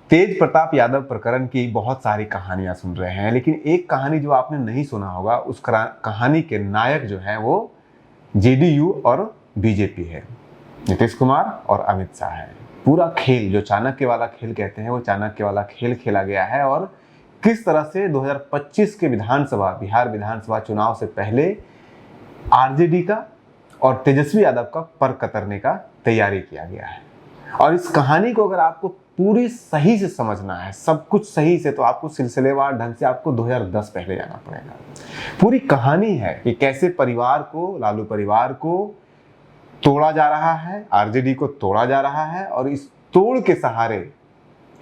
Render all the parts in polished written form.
तेज प्रताप यादव प्रकरण की बहुत सारी कहानियां सुन रहे हैं, लेकिन एक कहानी जो आपने नहीं सुना होगा, उस कहानी के नायक जो है वो जेडीयू और बीजेपी है। नीतीश कुमार और अमित शाह है। पूरा खेल जो चाणक्य वाला खेल कहते हैं, वो चाणक्य वाला खेल खेला गया है। और किस तरह से 2025 के बिहार विधानसभा चुनाव से पहले आरजेडी का और तेजस्वी यादव का पर कतरने का तैयारी किया गया है। और इस कहानी को अगर आपको पूरी सही से समझना है, सब कुछ सही से, तो आपको सिलसिलेवार ढंग से आपको 2010 पहले जाना पड़ेगा। पूरी कहानी है कि कैसे लालू परिवार को तोड़ा जा रहा है, आरजेडी को तोड़ा जा रहा है, और इस तोड़ के सहारे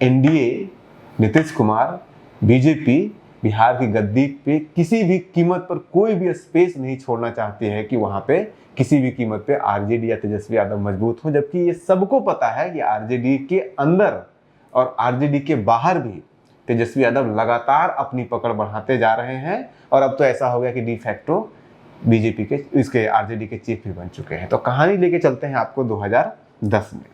एनडीए, नीतीश कुमार, बीजेपी बिहार की गद्दी पे किसी भी कीमत पर कोई भी स्पेस नहीं छोड़ना चाहती है कि वहां पे किसी भी कीमत पे आरजेडी या तेजस्वी यादव मजबूत हो। जबकि ये सबको पता है कि आरजेडी के अंदर और आरजेडी के बाहर भी तेजस्वी यादव लगातार अपनी पकड़ बढ़ाते जा रहे हैं। और अब तो ऐसा हो गया कि डी फैक्टो बीजेपी के इसके आरजेडी के चीफ भी बन चुके हैं। तो कहानी लेके चलते हैं आपको 2010 में।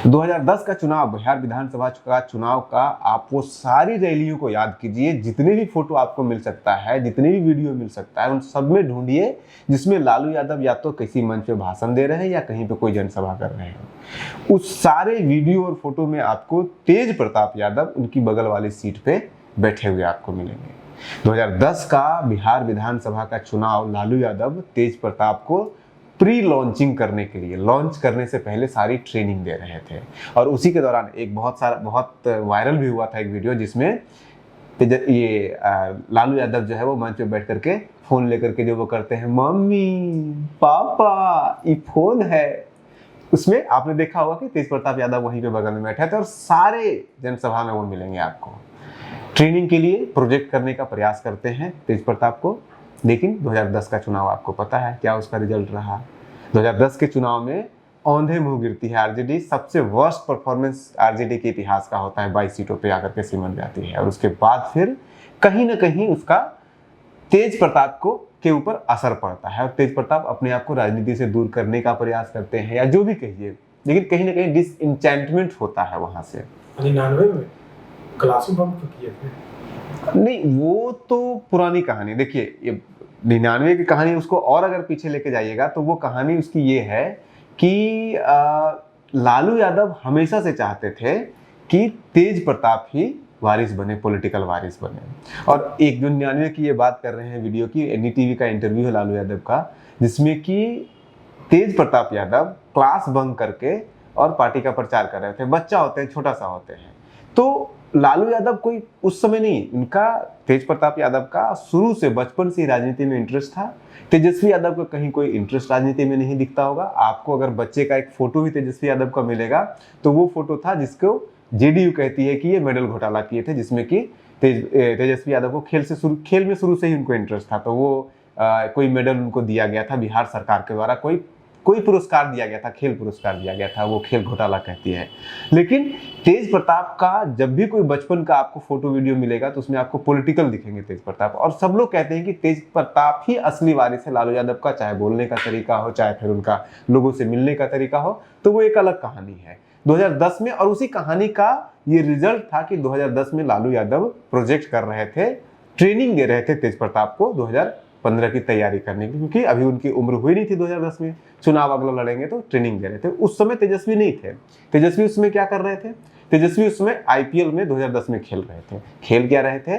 2010 का चुनाव, बिहार विधानसभा का चुनाव का आप वो सारी रैलियों को याद कीजिए, जितने भी फोटो आपको मिल सकता है, जितने भी वीडियो मिल सकता है, उन सब में ढूंढिए जिसमें लालू यादव या तो किसी मंच पे भाषण दे रहे हैं या कहीं पे कोई जनसभा कर रहे हैं। उस सारे वीडियो और फोटो में आपको तेज प्रताप यादव उनकी बगल वाली सीट पे बैठे हुए आपको मिलेंगे। 2010 का बिहार विधानसभा का चुनाव लालू यादव तेज प्रताप को प्री लॉन्चिंग करने के लिए, लॉन्च करने से पहले सारी ट्रेनिंग दे रहे थे। और उसी के दौरान एक बहुत वायरल भी हुआ था एक वीडियो, जिसमें ये लालू यादव जो है वो मंच पे बैठ करके फोन लेकर के जो वो करते हैं, मम्मी पापा ये फोन है। उसमें आपने देखा होगा कि तेज प्रताप यादव वहीं पे बगल में बैठे थे। और सारे जनसभा में वो मिलेंगे आपको। ट्रेनिंग के लिए प्रोजेक्ट करने का प्रयास करते हैं तेज प्रताप को। लेकिन 2010 का चुनाव आपको पता है क्या उसका रिजल्ट रहा। 2010 के चुनाव में औंधे मुंह गिरती है आरजेडी। सबसे वर्स्ट परफॉर्मेंस आरजेडी के इतिहास का होता है, 22 सीटों पे आकर के सिमट जाती है। और उसके बाद फिर कहीं ना कहीं उसका तेज प्रताप के ऊपर असर पड़ता है और तेज प्रताप अपने आप को राजनीति से दूर करने का प्रयास करते हैं, या जो भी कहिए, लेकिन कहीं ना कहीं डिसइंचेंटमेंट होता है वहां से। 99 में क्लासों बंक किए थे। नहीं, वो तो पुरानी कहानी। देखिए, ये 99 की कहानी, उसको और अगर पीछे लेके जाइएगा तो वो कहानी उसकी ये है कि लालू यादव हमेशा से चाहते थे कि तेज प्रताप ही वारिस बने, पॉलिटिकल वारिस बने। और एक जो 99 की ये बात कर रहे हैं वीडियो की, एनडीटीवी का इंटरव्यू है लालू यादव का, जिसमें कि तेज प्रताप यादव क्लास बंक करके और पार्टी का प्रचार कर रहे थे। बच्चा होते हैं, छोटा सा होते हैं। तो लालू यादव कोई उस समय नहीं, उनका तेज प्रताप यादव का शुरू से बचपन से ही राजनीति में इंटरेस्ट था। तेजस्वी यादव का कहीं कोई इंटरेस्ट राजनीति में नहीं दिखता होगा आपको। अगर बच्चे का एक फोटो भी तेजस्वी यादव का मिलेगा तो वो फोटो था जिसको जेडीयू कहती है कि ये मेडल घोटाला किए थे, जिसमें कि तेजस्वी यादव को खेल में शुरू से ही उनको इंटरेस्ट था। तो वो कोई मेडल उनको दिया गया था बिहार सरकार के द्वारा, कोई पुरस्कार दिया गया था, खेल पुरस्कार दिया गया था, वो खेल घोटाला कहती है। लेकिन तेज प्रताप का जब भी कोई बचपन का आपको फोटो वीडियो मिलेगा तो उसमें आपको पॉलिटिकल दिखेंगे तेज प्रताप। और सब लोग कहते हैं कि तेज प्रताप ही असली वारिस है लालू यादव का, चाहे बोलने का तरीका हो, चाहे फिर उनका लोगों से मिलने का तरीका हो। तो वो एक अलग कहानी है 2010 में। और उसी कहानी का ये रिजल्ट था कि 2010 में लालू यादव प्रोजेक्ट कर रहे थे, ट्रेनिंग दे रहे थे तेज प्रताप को 2015 की तैयारी करने की, क्योंकि अभी उनकी उम्र हुई नहीं थी 2010 में, चुनाव अगला लड़ेंगे तो ट्रेनिंग दे रहे थे। उस समय तेजस्वी नहीं थे। तेजस्वी उसमें क्या कर रहे थे? तेजस्वी उसमें आईपीएल में 2010 में खेल रहे थे। खेल क्या रहे थे?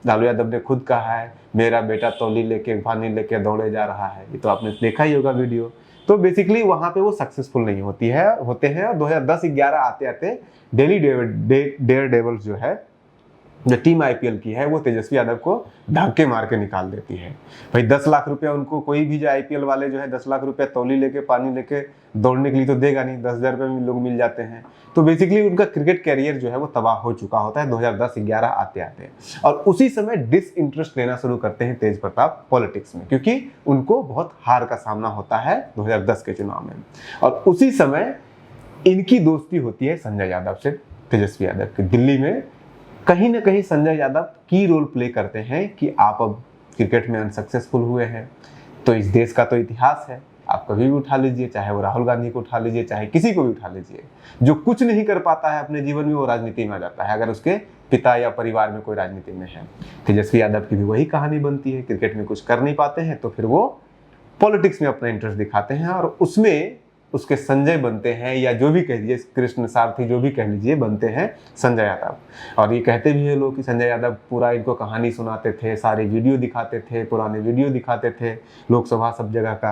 लालू यादव ने खुद कहा है, मेरा बेटा तौली लेके पानी लेके दौड़े जा रहा है। ये तो आपने देखा ही होगा वीडियो। तो बेसिकली वहां पे वो सक्सेसफुल नहीं होते हैं। और 2010-11 आते आते डेली डेयर डेविल्स जो है, जो टीम आईपीएल की है, वो तेजस्वी यादव को धक्के मार के निकाल देती है। भाई 10 लाख रुपया उनको कोई भी जो आईपीएल वाले जो है 10 लाख रुपया तौली लेके पानी लेके दौड़ने के लिए तो देगा नहीं, 10,000 रुपये में लोग मिल जाते हैं। तो बेसिकली उनका क्रिकेट कैरियर जो है वो तबाह हो चुका होता है 2010-11 आते आते। और उसी समय डिसइंटरेस्ट लेना शुरू करते हैं तेज प्रताप पॉलिटिक्स में, क्योंकि उनको बहुत हार का सामना होता है 2010 के चुनाव में। और उसी समय इनकी दोस्ती होती है संजय यादव से, तेजस्वी यादव की। दिल्ली में कहीं ना कहीं संजय यादव की रोल प्ले करते हैं कि आप अब क्रिकेट में अनसक्सेसफुल हुए हैं, तो इस देश का तो इतिहास है आप कभी भी उठा लीजिए, चाहे वो राहुल गांधी को उठा लीजिए, चाहे किसी को भी उठा लीजिए। जो कुछ नहीं कर पाता है अपने जीवन में वो राजनीति में आ जाता है, अगर उसके पिता या परिवार में कोई राजनीति में है। तेजस्वी यादव की भी वही कहानी बनती है, क्रिकेट में कुछ कर नहीं पाते हैं तो फिर वो पॉलिटिक्स में अपना इंटरेस्ट दिखाते हैं और उसमें उसके संजय बनते हैं, या जो भी कह दीजिए, कृष्ण सारथी जो भी कह लीजिए, बनते हैं संजय यादव। और ये कहते भी हैं लोग कि संजय यादव पूरा इनको कहानी सुनाते थे, सारे वीडियो दिखाते थे, पुराने वीडियो दिखाते थे, लोकसभा सब जगह का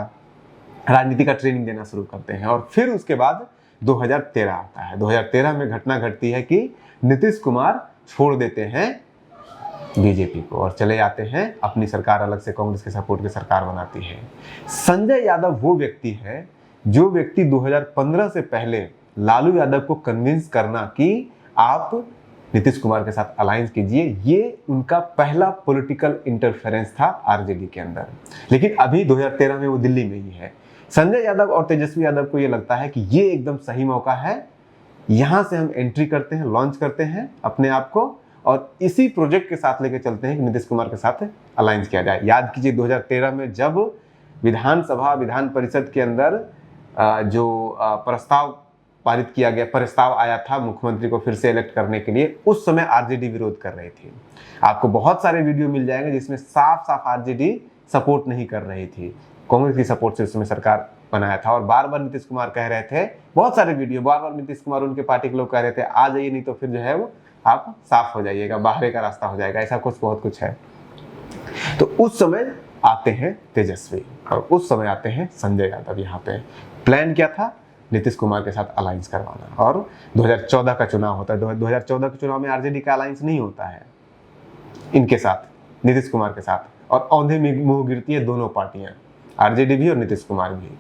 राजनीति का ट्रेनिंग देना शुरू करते हैं। और फिर उसके बाद 2013 आता है। 2013 में घटना घटती है कि नीतीश कुमार छोड़ देते हैं बीजेपी को और चले जाते हैं अपनी सरकार, अलग से कांग्रेस के सपोर्ट की सरकार बनाती है। संजय यादव वो व्यक्ति है जो व्यक्ति 2015 से पहले लालू यादव को कन्विंस करना कि आप नीतीश कुमार के साथ अलायंस कीजिए, ये उनका पहला पॉलिटिकल इंटरफेरेंस था आरजेडी के अंदर। लेकिन अभी 2013 में वो दिल्ली में ही है। संजय यादव और तेजस्वी यादव को ये लगता है कि ये एकदम सही मौका है, यहाँ से हम एंट्री करते हैं, लॉन्च करते हैं अपने आप को और इसी प्रोजेक्ट के साथ लेके चलते हैं कि नीतीश कुमार के साथ अलायंस किया जाए। याद कीजिए 2013 में जब विधान परिषद के अंदर जो प्रस्ताव पारित किया गया, प्रस्ताव आया था मुख्यमंत्री को फिर से इलेक्ट करने के लिए, उस समय आरजेडी विरोध कर रही थी। आपको बहुत सारे वीडियो मिल जाएंगे जिसमें साफ साफ आरजेडी सपोर्ट नहीं कर रही थी, कांग्रेस की सपोर्ट से उस समय सरकार बनाया था। और बार बार नीतीश कुमार कह रहे थे, बहुत सारे वीडियो, बार बार नीतीश कुमार उनके पार्टी के लोग कह रहे थे आ जाइए, नहीं तो फिर जो है वो आप साफ हो जाइएगा, बाहर का रास्ता हो जाएगा, ऐसा कुछ बहुत कुछ है। तो उस समय आते हैं तेजस्वी और उस समय आते हैं संजय यादव। यहाँ पे प्लान क्या था? नीतीश कुमार के साथ अलायंस करवाना। और 2014 का चुनाव होता है। 2014 के चुनाव में आरजेडी का अलायंस नहीं होता है इनके साथ, नीतीश कुमार के साथ, और औंधे में मुंह गिरती है दोनों पार्टियां, आरजेडी भी और नीतीश कुमार भी।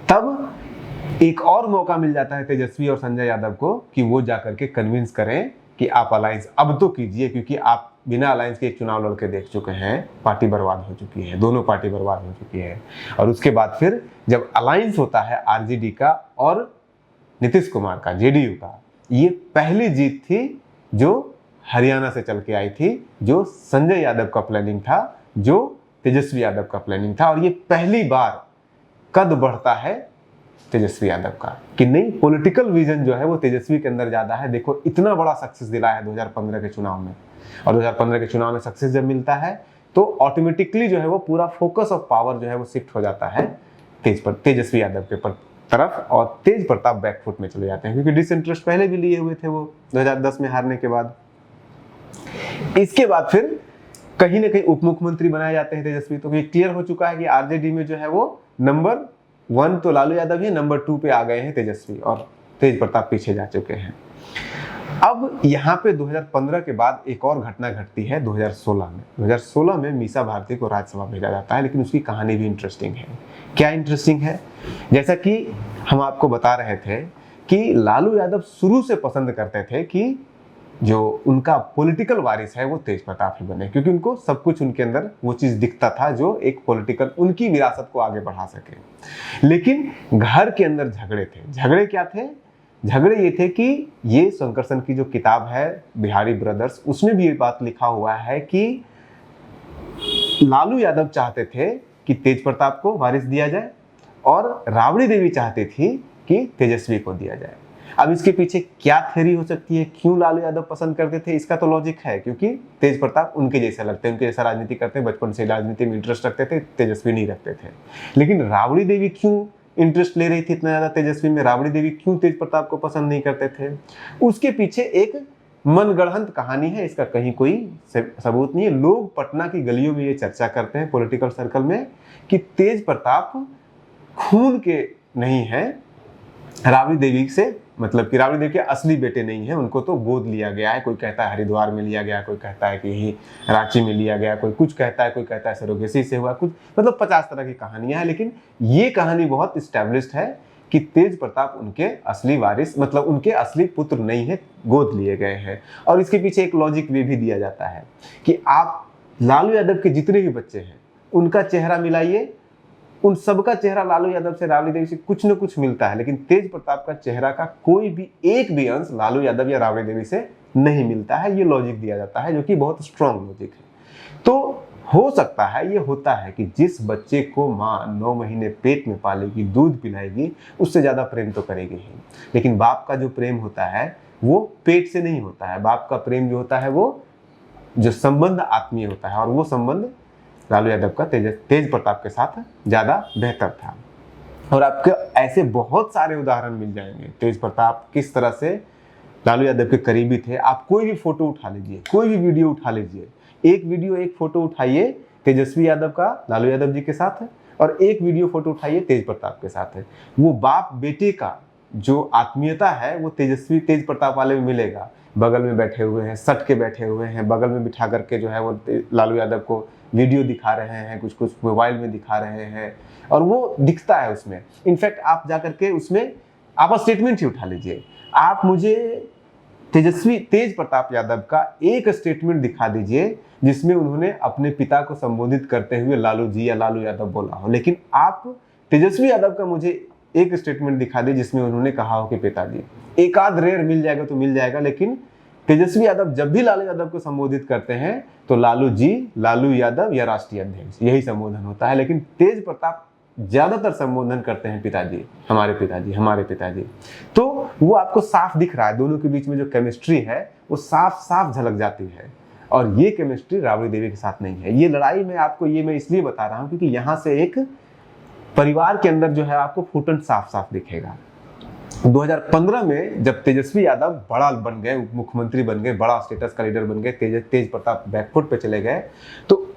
तब एक और मौका मिल जाता है तेजस्वी और संजय यादव को कि वो जाकर के कन्विंस करें कि आप अलायंस अब तो कीजिए, क्योंकि आप बिना अलायंस के एक चुनाव लड़के देख चुके हैं, पार्टी बर्बाद हो चुकी है, दोनों पार्टी बर्बाद हो चुकी है। और उसके बाद फिर जब अलायंस होता है आरजेडी का और नीतीश कुमार का, जेडीयू का, ये पहली जीत थी जो हरियाणा से चल के आई थी, जो संजय यादव का प्लानिंग था, जो तेजस्वी यादव का प्लानिंग था। और ये पहली बार कद बढ़ता है तेजस्वी यादव का कि नहीं, पॉलिटिकल विजन जो है वो तेजस्वी के अंदर ज्यादा है। देखो इतना बड़ा सक्सेस दिलाया है 2015 के चुनाव में, और 2015 के चुनाव में सक्सेस जब मिलता है तो ऑटोमेटिकली जो है वो पूरा फोकस ऑफ पावर जो है वो शिफ्ट हो जाता है तेजस्वी यादव के तरफ, और तेज प्रताप बैकफुट में चले जाते हैं, क्योंकि डिसइंटरेस्ट पहले भी लिए हुए थे वो 2010 में हारने के बाद। इसके बाद फिर कहीं ना कहीं उप मुख्यमंत्री बनाए जाते हैं तेजस्वी। तो ये क्लियर हो चुका है कि आरजेडी में जो है वो नंबर 1 तो लालू यादव ही, नंबर 2 पे आ गए हैं तेजस्वी, और तेज प्रताप पीछे जा चुके हैं। अब यहाँ पे 2015 के बाद एक और घटना घटती है 2016 में। 2016 में मीसा भारती को राज्यसभा भेजा जाता है, लेकिन उसकी कहानी भी इंटरेस्टिंग है। क्या इंटरेस्टिंग है? जैसा कि हम आपको बता रहे थे कि लालू यादव शुरू से पसंद करते थे कि जो उनका पॉलिटिकल वारिस है वो तेज प्रताप ही बने, क्योंकि उनको सब कुछ उनके अंदर वो चीज दिखता था जो एक पॉलिटिकल उनकी विरासत को आगे बढ़ा सके। लेकिन घर के अंदर झगड़े थे। झगड़े क्या थे? झगड़े ये थे कि ये शंकरसन की जो किताब है बिहारी ब्रदर्स, उसमें भी ये बात लिखा हुआ है कि लालू यादव चाहते थे कि तेज प्रताप को वारिस दिया जाए और राबड़ी देवी चाहती थी कि तेजस्वी को दिया जाए। अब इसके पीछे क्या थ्योरी हो सकती है, क्यों लालू यादव पसंद करते थे? इसका तो लॉजिक है, क्योंकि तेज प्रताप उनके जैसा लगते हैं, उनके जैसा राजनीति करते हैं, बचपन से राजनीति में इंटरेस्ट रखते थे, तेजस्वी नहीं रखते थे। लेकिन राबड़ी देवी क्यों इंटरेस्ट ले रही थी इतना ज्यादा तेजस्वी में? राबड़ी देवी क्यों तेज प्रताप को पसंद नहीं करते थे? उसके पीछे एक मनगढ़ंत कहानी है, इसका कहीं कोई सबूत नहीं है। लोग पटना की गलियों में ये चर्चा करते हैं पॉलिटिकल सर्कल में कि तेज प्रताप खून के नहीं है राबड़ी देवी से, मतलब कि राबड़ी देवी के असली बेटे नहीं है, उनको तो गोद लिया गया है। कोई कहता है हरिद्वार में लिया गया, कोई कहता है कि यही रांची में लिया गया, कोई कुछ कहता है, कोई कहता है सरोगेसी से हुआ, कुछ मतलब 50 तरह की कहानियां हैं। लेकिन ये कहानी बहुत स्टैब्लिश्ड है कि तेज प्रताप उनके असली वारिस, मतलब उनके असली पुत्र नहीं है, गोद लिए गए हैं। और इसके पीछे एक लॉजिक भी दिया जाता है कि आप लालू यादव के जितने भी बच्चे हैं उनका चेहरा मिलाइए, उन सबका चेहरा लालू यादव से, राबड़ी देवी से कुछ न कुछ मिलता है, लेकिन तेज प्रताप का चेहरा का कोई भी एक भी अंश लालू यादव या राबड़ी देवी से नहीं मिलता है। ये लॉजिक दिया जाता है, जो कि बहुत स्ट्रॉन्ग लॉजिक है। तो हो सकता है, ये होता है कि जिस बच्चे को माँ 9 महीने पेट में पालेगी, दूध पिलाएगी, उससे ज़्यादा प्रेम तो करेगी ही। लेकिन बाप का जो प्रेम होता है वो पेट से नहीं होता है। बाप का प्रेम जो होता है वो जो संबंध आत्मीय होता है, और वो संबंध लालू यादव का तेज प्रताप के साथ ज़्यादा बेहतर था। और आपके ऐसे बहुत सारे उदाहरण मिल जाएंगे तेज प्रताप किस तरह से लालू यादव के करीबी थे। आप कोई भी फोटो उठा लीजिए, कोई भी वीडियो उठा लीजिए, एक वीडियो एक फोटो उठाइए तेजस्वी यादव का लालू यादव जी के साथ है, और एक वीडियो फोटो उठाइए तेज प्रताप के साथ है। वो बाप बेटे का जो आत्मीयता है वो तेज प्रताप वाले में मिलेगा। बगल में बैठे हुए हैं, सट के बैठे हुए हैं, बगल में बिठा करके जो है वो लालू यादव को वीडियो दिखा रहे हैं, कुछ कुछ मोबाइल में दिखा रहे हैं, और वो दिखता है उसमें। इनफैक्ट आप जा करके उसमें आप स्टेटमेंट ही उठा लीजिए, आप मुझे तेज प्रताप यादव का एक स्टेटमेंट दिखा दीजिए जिसमें उन्होंने अपने पिता को संबोधित करते हुए लालू जी या लालू यादव बोला हो। लेकिन आप तेजस्वी यादव का मुझे एक स्टेटमेंट दिखा दे जिसमें उन्होंने कहा हो कि पिताजी। एक आध रेयर मिल जाएगा तो मिल जाएगा, लेकिन तेजस्वी यादव जब भी लालू यादव को संबोधित करते हैं तो लालू जी, लालू यादव या राष्ट्रीय अध्यक्ष, यही संबोधन होता है। लेकिन तेज प्रताप ज्यादातर संबोधन करते हैं पिताजी, हमारे पिताजी, हमारे पिताजी। तो वो आपको साफ दिख रहा है, दोनों के बीच में जो केमिस्ट्री है वो साफ साफ झलक जाती है। और ये केमिस्ट्री राबड़ी देवी के साथ नहीं है। ये लड़ाई में आपको ये मैं इसलिए बता रहा हूँ क्योंकि यहाँ से एक परिवार के अंदर जो है आपको फूटन साफ साफ दिखेगा। 2015 में जब तेजस्वी यादव बड़ा बन गए, उप मुख्यमंत्री बन गए, बड़ा स्टेटस का लीडर बन गए, तेज प्रताप बैकफुट पे चले गए, तो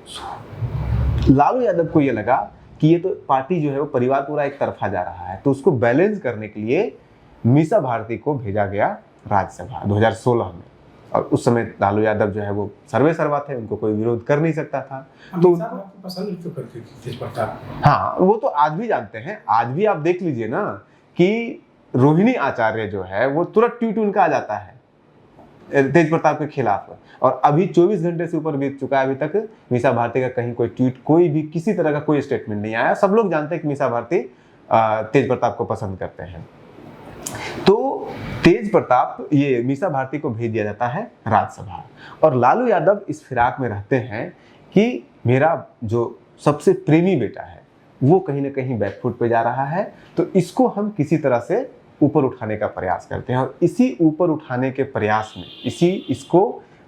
लालू यादव को ये लगा कि ये तो पार्टी जो है वो परिवार पूरा एक तरफा जा रहा है। तो उसको बैलेंस करने के लिए मीसा भारती को भेजा गया राज्यसभा 2016 में। और उस समय लालू यादव जो है वो सर्वे सर्वा थे, उनको कोई विरोध कर नहीं सकता था। तो पसंद क्यों करते थे तेज प्रताप? हाँ, वो तो आज भी जानते हैं। आज भी आप देख लीजिए ना कि रोहिणी आचार्य जो है वो तुरंत ट्वीट उनका आ जाता है तेज प्रताप के खिलाफ, और अभी 24 घंटे से ऊपर बीत चुका है, अभी तक मीसा भारती का कहीं कोई ट्वीट, कोई भी किसी तरह का कोई स्टेटमेंट नहीं आया। सब लोग जानते हैं कि मीसा भारती तेज प्रताप को पसंद करते हैं। तो तेज प्रताप, ये मीसा भारती को भेज दिया जाता है राज्यसभा, और लालू यादव इस फिराक में रहते हैं कि मेरा जो सबसे प्रेमी बेटा है वो कहीं ना कहीं बैकफुट पे जा रहा है, तो इसको हम किसी तरह से ऊपर उठाने का प्रयास करते हैं। और इसी ऊपर उठाने के प्रयास में, इसको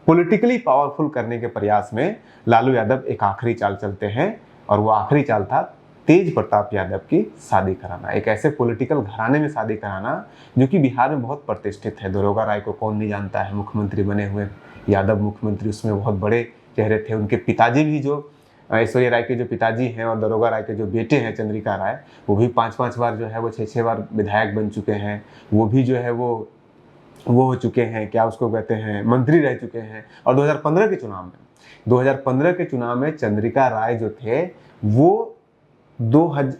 पॉलिटिकली पावरफुल करने के प्रयास में लालू यादव एक आखिरी चाल चलते हैं, और वो आखिरी चाल था तेज प्रताप यादव की शादी कराना। एक ऐसे पॉलिटिकल घराने में शादी कराना जो कि बिहार में बहुत प्रतिष्ठित है। दरोगा राय को कौन नहीं जानता है, मुख्यमंत्री बने हुए यादव मुख्यमंत्री, उसमें बहुत बड़े चेहरे थे। उनके पिताजी भी, जो ऐश्वर्या राय के जो पिताजी हैं और दरोगा राय के जो बेटे हैं चंद्रिका राय, वो भी 5-5 बार जो है वो 6-6 बार विधायक बन चुके हैं। वो भी जो है वो हो चुके हैं, क्या उसको कहते हैं, मंत्री रह चुके हैं। और 2015 के चुनाव में चंद्रिका राय जो थे वो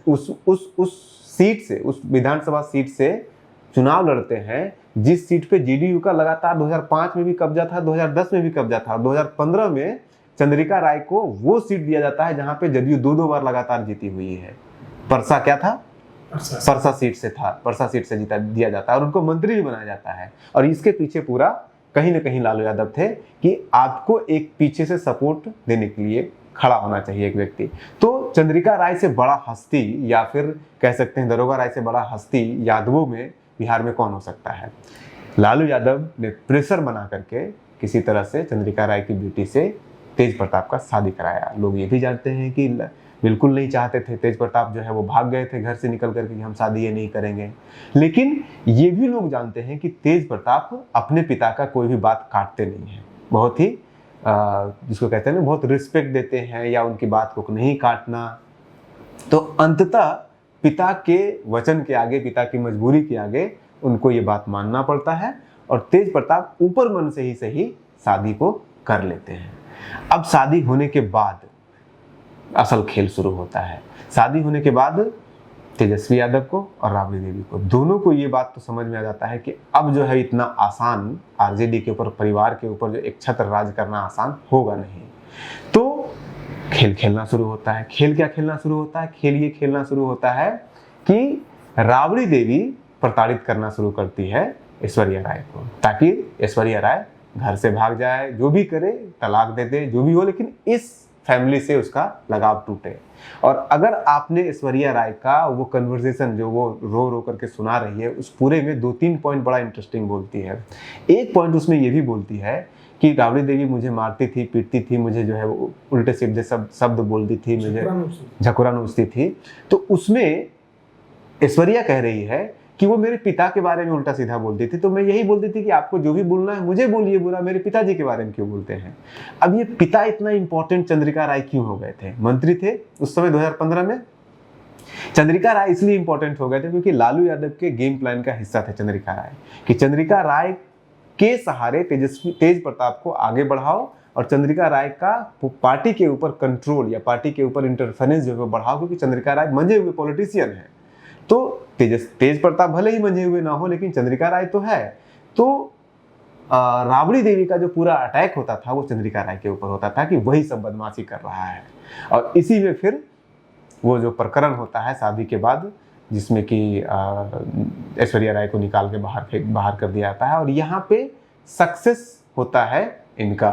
उस सीट से, उस विधानसभा सीट से चुनाव लड़ते हैं जिस सीट पे जेडीयू का लगातार 2005 में भी कब्जा था, 2010 में भी कब्जा था, 2015 में चंद्रिका राय को वो सीट दिया जाता है जहां पे जदयू 2-2 बार लगातार जीती हुई है। परसा क्या था, परसा सीट से था, परसा सीट से दिया जाता है, और उनको मंत्री भी बनाया जाता है। और इसके पीछे पूरा कहीं ना कहीं लालू यादव थे कि आपको एक पीछे से सपोर्ट देने के लिए खड़ा होना चाहिए एक व्यक्ति। तो चंद्रिका राय से बड़ा हस्ती, या फिर कह सकते हैं दरोगा राय से बड़ा हस्ती यादवों में बिहार में कौन हो सकता है। लालू यादव ने प्रेशर बना करके किसी तरह से चंद्रिका राय की बेटी से तेज प्रताप का शादी कराया। लोग ये भी जानते हैं कि बिल्कुल नहीं चाहते थे, तेज प्रताप जो है वो भाग गए थे घर से निकल करके कि हम शादी ये नहीं करेंगे। लेकिन ये भी लोग जानते हैं कि तेज प्रताप अपने पिता का कोई भी बात काटते नहीं है, बहुत ही जिसको कहते हैं ना, बहुत रिस्पेक्ट देते हैं, या उनकी बात को नहीं काटना। तो अंततः पिता के वचन के आगे, पिता की मजबूरी के आगे उनको ये बात मानना पड़ता है, और तेज प्रताप ऊपर मन से ही सही शादी को कर लेते हैं। अब शादी होने के बाद असल खेल शुरू होता है। शादी होने के बाद तेजस्वी यादव को और राबड़ी देवी को, दोनों को ये बात तो समझ में आ जाता है कि अब जो है इतना आसान आरजेडी के ऊपर, परिवार के ऊपर जो एक छत्र राज करना आसान होगा नहीं। तो खेल खेलना शुरू होता है। खेल क्या खेलना शुरू होता है? खेल ये खेलना शुरू होता है कि राबड़ी देवी प्रताड़ित करना शुरू करती है ऐश्वर्या राय को, ताकि ऐश्वर्या राय घर से भाग जाए, जो भी करे, तलाक दे दे, जो भी हो, लेकिन इस फैमिली से उसका लगाव टूटे। और अगर आपने ऐश्वर्या राय का वो कन्वर्सेशन जो वो रो रो करके सुना रही है, उस पूरे में 2-3 पॉइंट बड़ा इंटरेस्टिंग बोलती है। एक पॉइंट उसमें ये भी बोलती है कि राबड़ी देवी मुझे मारती थी, पीटती थी, मुझे जो है वो उल्टे सीधे शब्द बोलती थी, मुझे झकुरा नोचती थी। तो उसमें ऐश्वर्या कह रही है कि वो मेरे पिता के बारे में उल्टा सीधा बोलती थी। तो मैं यही बोलती थी कि आपको जो भी बोलना है मुझे बोलिए, बुरा मेरे पिताजी के बारे में क्यों बोलते हैं। अब ये पिता इतना इंपॉर्टेंट चंद्रिका राय क्यों हो गए थे? मंत्री थे उस समय 2015 में। चंद्रिका राय इसलिए इंपॉर्टेंट हो गए थे क्योंकि लालू यादव के गेम प्लान का हिस्सा थे चंद्रिका राय, कि चंद्रिका राय के सहारे तेज प्रताप को आगे बढ़ाओ और चंद्रिका राय का पार्टी के ऊपर कंट्रोल या पार्टी के ऊपर इंटरफेरेंस जो है बढ़ाओ, क्योंकि चंद्रिका राय मंझे हुए पॉलिटिशियन है। तो तेज प्रताप भले ही मंझे हुए ना हो, लेकिन चंद्रिका राय तो है। तो राबड़ी देवी का जो पूरा अटैक होता था वो चंद्रिका राय के ऊपर होता था कि वही सब बदमाशी कर रहा है। और इसी में फिर वो जो प्रकरण होता है शादी के बाद, जिसमें कि ऐश्वर्या राय को निकाल के बाहर कर दिया जाता है। और यहाँ पे सक्सेस होता है इनका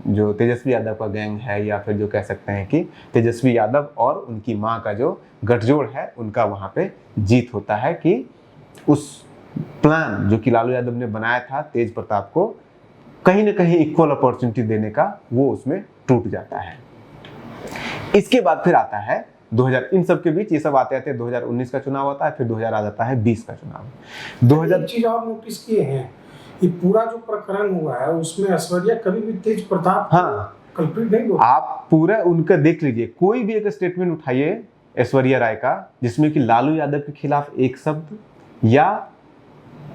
जो तेजस्वी यादव का गैंग है, या फिर जो कह सकते हैं कि तेजस्वी यादव और उनकी माँ का जो गठजोड़ है, उनका वहाँ पे जीत होता है कि उस प्लान जो कि लालू यादव ने बनाया था तेज प्रताप को कहीं ना कहीं इक्वल अपॉर्चुनिटी देने का, वो उसमें टूट जाता है। इसके बाद फिर आता है 2000, इन सब के बीच ये सब आते आते 2019 का चुनाव आता है, फिर 2000 आ जाता है 20 का चुनाव। 2000 चीज और नोटिस किए हैं, ये पूरा जो प्रकरण हुआ है उसमें ऐश्वर्या कभी भी तेज प्रताप कल्प्रिट नहीं बोला। आप पूरा उनका देख लीजिए, कोई भी एक स्टेटमेंट उठाइए ऐश्वर्या राय का जिसमें कि लालू यादव के खिलाफ एक शब्द या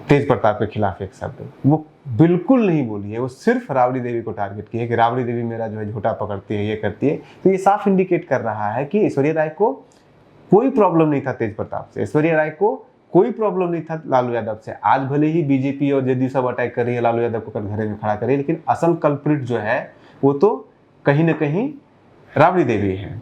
तेज प्रताप के खिलाफ एक शब्द वो बिल्कुल नहीं बोली है। वो सिर्फ राबड़ी देवी को टारगेट की है कि राबड़ी देवी मेरा जो है झूठा पकड़ती है, ये करती है। तो ये साफ इंडिकेट कर रहा है कि ऐश्वर्या राय को कोई प्रॉब्लम नहीं था तेज प्रताप से, ऐश्वर्या राय को कोई प्रॉब्लम नहीं था लालू यादव से। आज भले ही बीजेपी और जेडीयू सब अटैक कर रही है, लालू यादव को कटघरे में खड़ा कर रही है, लेकिन असल कल्प्रिट जो है वो तो कहीं ना कहीं राबड़ी देवी है।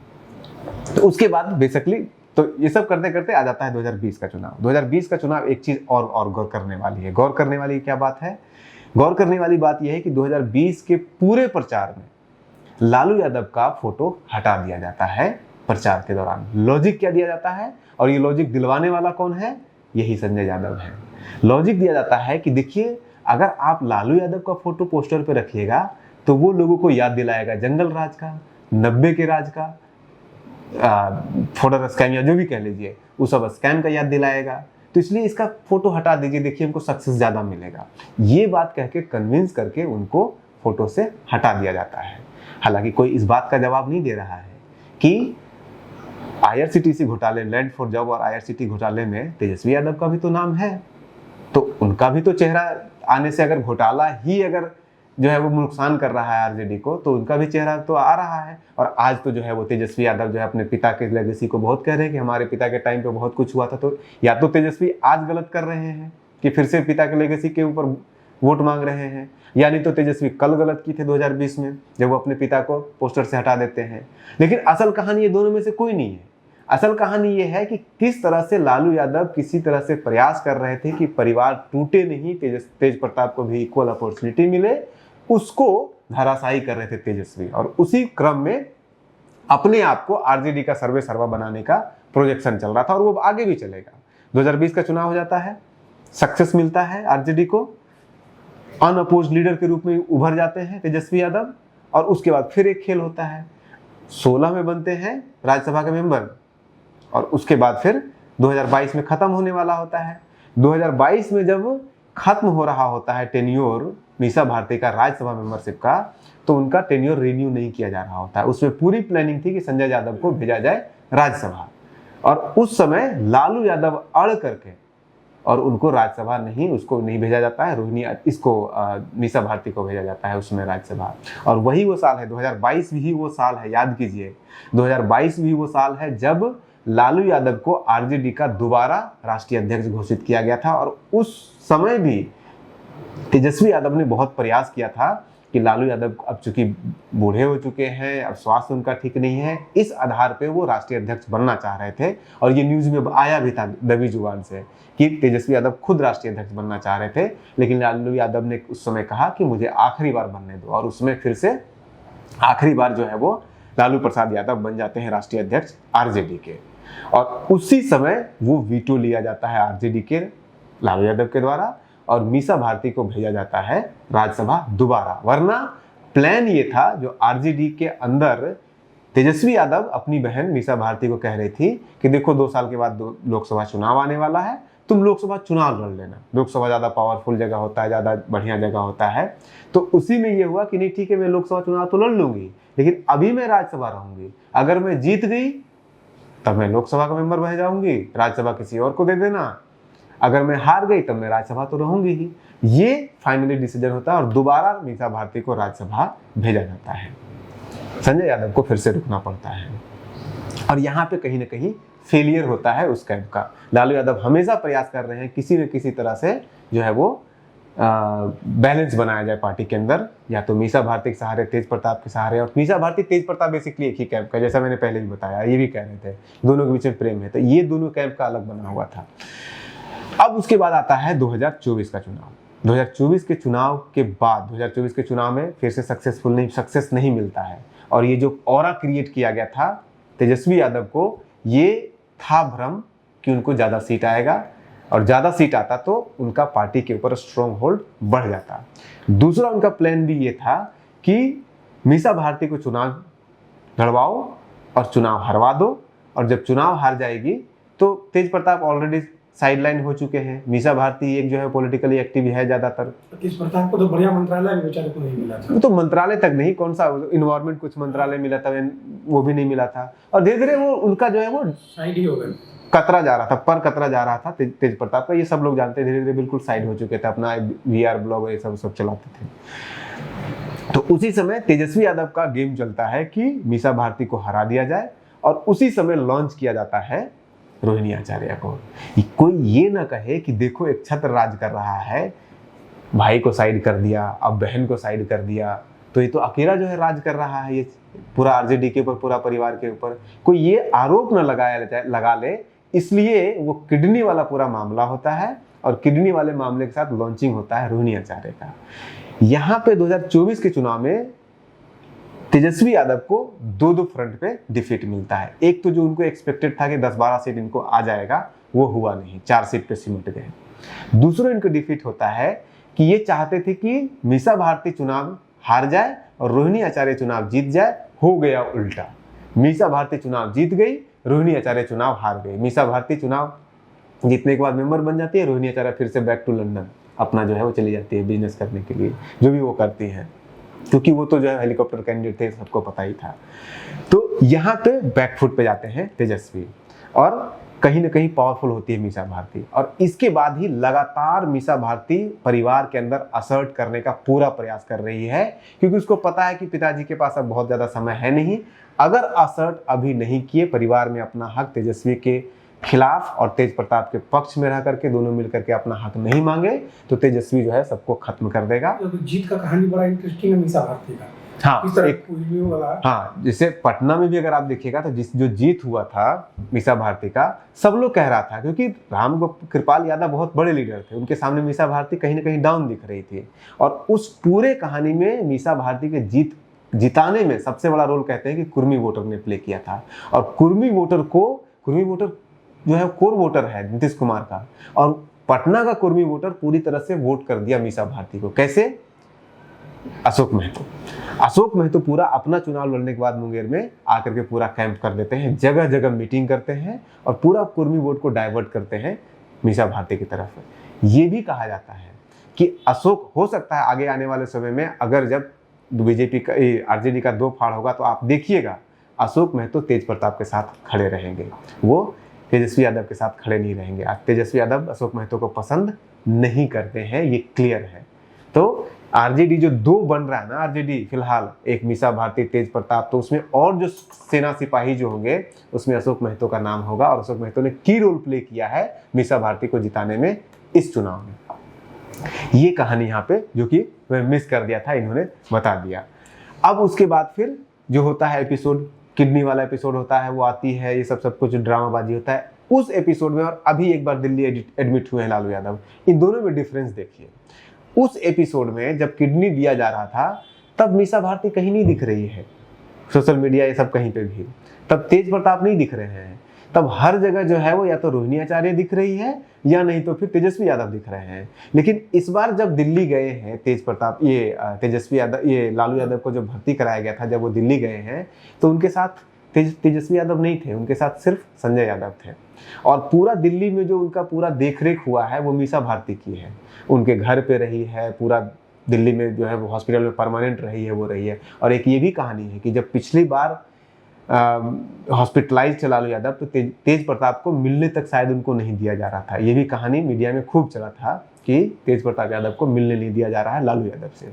तो उसके बाद बेसिकली तो ये सब करते करते आ जाता है 2020 का चुनाव। 2020 का चुनाव एक चीज और गौर करने वाली है। गौर करने वाली क्या बात है? गौर करने वाली बात यह है कि 2020 के पूरे प्रचार में लालू यादव का फोटो हटा दिया जाता है प्रचार के दौरान। लॉजिक क्या दिया जाता है, और ये लॉजिक दिलवाने वाला कौन है? यही संजय यादव है। लॉजिक दिया जाता है कि देखिए, अगर आप लालू यादव का फोटो पोस्टर पे रखिएगा तो वो लोगों को याद दिलाएगा जंगल राज का, 90 के राज का, फोटो स्कैम या जो भी कह लीजिए, वो सब स्कैम का याद दिलाएगा। तो इसलिए इसका फोटो हटा दीजिए, देखिए हमको सक्सेस ज्यादा मिलेगा। ये बात कह के कन्विंस करके उनको फोटो से हटा दिया जाता है। हालांकि कोई इस बात का जवाब नहीं दे रहा है कि IRCTC घोटाले, लैंड फॉर जॉब और IRCTC घोटाले में तेजस्वी यादव का भी तो नाम है, तो उनका भी तो चेहरा आने से, अगर घोटाला ही अगर जो है वो नुकसान कर रहा है आरजेडी को, तो उनका भी चेहरा तो आ रहा है। और आज तो जो है वो तेजस्वी यादव जो है अपने पिता के लेगेसी को बहुत कह रहे हैं कि हमारे पिता के टाइम पे बहुत कुछ हुआ था। तो या तो तेजस्वी आज गलत कर रहे हैं कि फिर से पिता के लेगेसी के ऊपर वोट मांग रहे हैं, या नहीं तो तेजस्वी कल गलत की थे 2020 में जब वो अपने पिता को पोस्टर से हटा देते हैं। लेकिन असल कहानी ये दोनों में से कोई नहीं है। असल कहानी ये है कि किस तरह से लालू यादव किसी तरह से प्रयास कर रहे थे कि परिवार टूटे नहीं, तेज प्रताप को भी इक्वल अपॉर्चुनिटी मिले, उसको धराशायी कर रहे थे तेजस्वी। और उसी क्रम में अपने आप को आरजेडी का सर्वे सर्वा बनाने का प्रोजेक्शन चल रहा था, और वो आगे भी चलेगा। 2020 का चुनाव हो जाता है, सक्सेस मिलता है आरजेडी को, अनअपोज्ड लीडर के रूप में उभर जाते हैं तेजस्वी यादव। और उसके बाद फिर एक खेल होता है, 16 में बनते हैं राज्यसभा के मेंबर, और उसके बाद फिर 2022 में खत्म होने वाला होता है। 2022 में जब खत्म हो रहा होता है टेन्योर मीसा भारती का राज्यसभा मेंबरशिप का, तो उनका टेन्योर रिन्यू नहीं किया जा रहा होता है। उसमें पूरी प्लानिंग थी कि संजय यादव को भेजा जाए राज्यसभा, और उस समय लालू यादव अड़ करके और उनको राज्यसभा नहीं, उसको नहीं भेजा जाता है, रोहिणी इसको मीसा भारती को भेजा जाता है उसमें राज्यसभा। और वही वो साल है, 2022 भी वो साल है, याद कीजिए 2022 भी वो साल है जब लालू यादव को आरजेडी का दोबारा राष्ट्रीय अध्यक्ष घोषित किया गया था। और उस समय भी तेजस्वी यादव ने बहुत प्रयास किया था कि लालू यादव अब चूंकि बूढ़े हो चुके हैं, अब स्वास्थ्य उनका ठीक नहीं है, इस आधार पे वो राष्ट्रीय अध्यक्ष बनना चाह रहे थे। और ये न्यूज में आया भी था दबी जुबान से कि तेजस्वी यादव खुद राष्ट्रीय अध्यक्ष बनना चाह रहे थे, लेकिन लालू यादव ने उस समय कहा कि मुझे आखिरी बार बनने दो, और उसमें फिर से आखिरी बार जो है वो लालू प्रसाद यादव बन जाते हैं राष्ट्रीय अध्यक्ष आरजेडी के, और उसी समय वो वीटो लिया जाता है आरजेडी के लालू यादव के द्वारा और मीसा भारती को भेजा जाता है राज्यसभा दोबारा। वरना प्लान ये था, जो आरजेडी के अंदर तेजस्वी यादव अपनी बहन मीसा भारती को कह रही थी कि देखो 2 साल के बाद लोकसभा चुनाव आने वाला है, तुम लोकसभा चुनाव लड़ लेना, लोकसभा ज़्यादा पावरफुल जगह होता है, ज़्यादा बढ़िया जगह होता है। तो उसी में ये हुआ कि नहीं ठीक है, मैं लोकसभा चुनाव तो लड़ लूंगी, लेकिन अभी मैं राज्यसभा रहूंगी, अगर मैं जीत गई तब मैं लोकसभा का मेंबर बन जाऊंगी, राज्यसभा किसी और को दे देना, अगर मैं हार गई तब मैं राज्यसभा तो रहूंगी ही। ये फाइनली डिसीजन होता है और दोबारा मीसा भारती को राज्यसभा भेजा जाता है। संजय यादव को फिर से रुकना पड़ता है और यहाँ पे कहीं ना कहीं फेलियर होता है उस कैंप का। लालू यादव हमेशा प्रयास कर रहे हैं किसी न किसी तरह से जो है वो बैलेंस बनाया जाए पार्टी के अंदर, या तो मीसा भारती के सहारे, तेज प्रताप के सहारे। और मीसा भारती तेज प्रताप बेसिकली एक ही कैंप का, जैसा मैंने पहले भी बताया, ये भी कह रहे थे दोनों के बीच में प्रेम है, तो ये दोनों कैंप का अलग बना हुआ था। अब उसके बाद आता है 2024 का चुनाव। 2024 के चुनाव के बाद 2024 के चुनाव में फिर से सक्सेस नहीं मिलता है, और ये जो ऑरा क्रिएट किया गया था तेजस्वी यादव को, ये था भ्रम कि उनको ज़्यादा सीट आएगा, और ज़्यादा सीट आता तो उनका पार्टी के ऊपर स्ट्रॉन्ग होल्ड बढ़ जाता। दूसरा उनका प्लान भी ये था कि मीसा भारती को चुनाव लड़वाओ और चुनाव हरवा दो, और जब चुनाव हार जाएगी तो तेज प्रताप ऑलरेडी साइडलाइन हो चुके हैं, मीसा भारती एक जो है पॉलिटिकली एक्टिव है ज़्यादातर। तेज प्रताप को तो बढ़िया मंत्रालय भी बेचारे को नहीं मिला था। तो मंत्रालय तक नहीं, कौन सा इन्वायरमेंट कुछ मंत्रालय मिला था, वो भी नहीं मिला था, और धीरे धीरे वो उनका जो है वो साइड ही हो गए, कतरा जा रहा था तेज प्रताप का। ये सब लोग जानते हैं, धीरे धीरे बिल्कुल साइड हो चुके थे, अपना VR ब्लॉग ये सब चलाते थे। तो उसी समय तेजस्वी यादव का गेम चलता है कि मीसा भारती को हरा दिया जाए, और उसी समय लॉन्च किया जाता है रोहिणी आचार्य को। कोई ये ना कहे कि देखो एक छत्र राज कर रहा है, भाई को साइड कर दिया, अब बहन को साइड कर दिया, तो ये तो अकेला जो है राज कर रहा है, ये पूरा आरजेडी के ऊपर, पूरा परिवार के ऊपर। कोई ये आरोप न लगा ले, इसलिए वो किडनी वाला पूरा मामला होता है, और किडनी वाले मामले के साथ लॉन्चिंग होता है रोहिणी आचार्य का। यहाँ पे 2024 के चुनाव में तेजस्वी यादव को 2 फ्रंट पे डिफीट मिलता है। एक तो जो उनको एक्सपेक्टेड था कि 10-12 सीट इनको आ जाएगा, वो हुआ नहीं, 4 सीट पे सिमट गए। दूसरा इनको डिफीट होता है कि ये चाहते थे कि मीसा भारती चुनाव हार जाए और रोहिणी आचार्य चुनाव जीत जाए, हो गया उल्टा। मीसा भारती चुनाव जीत गई, रोहिणी आचार्य चुनाव हार गई। मीसा भारती चुनाव जीतने के बाद मेंबर बन जाती है, रोहिणी आचार्य फिर से बैक टू लंदन अपना जो है वो चली जाती है बिजनेस करने के लिए, जो भी वो करती हैं, क्योंकि वो तो जो है हेलीकॉप्टर कैंडिडेट थे, सबको पता ही था। तो यहाँ पे बैकफुट पे जाते हैं तेजस्वी, और कहीं ना कहीं पावरफुल होती है मीसा भारती, और इसके बाद ही लगातार मीसा भारती परिवार के अंदर असर्ट करने का पूरा प्रयास कर रही है, क्योंकि उसको पता है कि पिताजी के पास अब बहुत ज़्यादा समय है नहीं। अगर असर्ट अभी नहीं किए परिवार में अपना हक तेजस्वी के खिलाफ और तेज प्रताप के पक्ष में रह करके दोनों मिलकर के अपना हक नहीं मांगे, तो तेजस्वी जो है सबको खत्म कर देगा। तो जीत का कहानी बड़ा इंटरेस्टिंग है मीसा भारती का। हाँ, इस तरह वाला। हाँ, जैसे पटना में भी अगर आप देखिएगा तो जो जीत हुआ था मीसा भारती का, सब लोग कह रहा था, क्योंकि कृपाल यादव बहुत बड़े लीडर थे, उनके सामने मीसा भारती कहीं ना कहीं डाउन दिख रही थी। और उस पूरे कहानी में मीसा भारती के जिताने में सबसे बड़ा रोल कहते हैं कि कुर्मी वोटर ने प्ले किया था। और कुर्मी वोटर जो है कोर वोटर है नीतीश कुमार का, और पटना का कुर्मी वोटर पूरी तरह से वोट कर दिया मीसा भारती को। कैसे? अशोक महतो पूरा अपना चुनाव लड़ने के बाद मुंगेर में आकर के पूरा कैंप कर देते हैं, जगह जगह मीटिंग करते हैं और पूरा कुर्मी वोट को डाइवर्ट करते हैं मीसा भारती की तरफ। ये भी कहा जाता है कि अशोक हो सकता है आगे आने वाले समय में, अगर जब बीजेपी का आरजेडी का 2 फाड़ होगा, तो आप देखिएगा अशोक महतो तेज प्रताप के साथ खड़े रहेंगे, वो तेजस्वी यादव के साथ खड़े नहीं रहेंगे। तेजस्वी यादव अशोक महतो को पसंद नहीं करते हैं, ये क्लियर है। तो आरजेडी जो 2 बन रहा है ना, आरजेडी फिलहाल एक मीसा भारती, तेज प्रताप, तो उसमें और जो सेना सिपाही जो होंगे उसमें अशोक महतो का नाम होगा, और अशोक महतो ने की रोल प्ले किया है मीसा भारती को जिताने में इस चुनाव में। ये कहानी यहाँ पे जो कि मैं मिस कर दिया था, इन्होंने बता दिया। अब उसके बाद फिर जो होता है एपिसोड, किडनी वाला एपिसोड होता है, वो आती है, ये सब कुछ ड्रामाबाजी होता है उस एपिसोड में। और अभी एक बार दिल्ली एडमिट हुए हैं लालू यादव, इन दोनों में डिफरेंस देखिए। उस एपिसोड में जब किडनी दिया जा रहा था, तब मीसा भारती कहीं नहीं दिख रही है, सोशल मीडिया ये सब कहीं पे भी, तब तेज प्रताप नहीं दिख रहे हैं। तब हर जगह जो है वो या तो रोहिणी आचार्य दिख रही है या नहीं तो फिर तेजस्वी यादव दिख रहे हैं। लेकिन इस बार जब दिल्ली गए हैं तेज प्रताप, ये तेजस्वी यादव, ये लालू यादव को जो भर्ती कराया गया था, जब वो दिल्ली गए हैं तो उनके साथ तेजस्वी यादव नहीं थे, उनके साथ सिर्फ संजय यादव थे। और पूरा दिल्ली में जो उनका पूरा देखरेख हुआ है वो मीसा भारती की है, उनके घर पे रही है, पूरा दिल्ली में जो है वो हॉस्पिटल में परमानेंट रही है, वो रही है। और एक ये भी कहानी है कि जब पिछली बार हॉस्पिटलाइज लालू यादव तो तेज प्रताप को मिलने तक शायद उनको नहीं दिया जा रहा था। ये भी कहानी मीडिया में खूब चला था कि तेज प्रताप यादव को मिलने नहीं दिया जा रहा है लालू यादव से।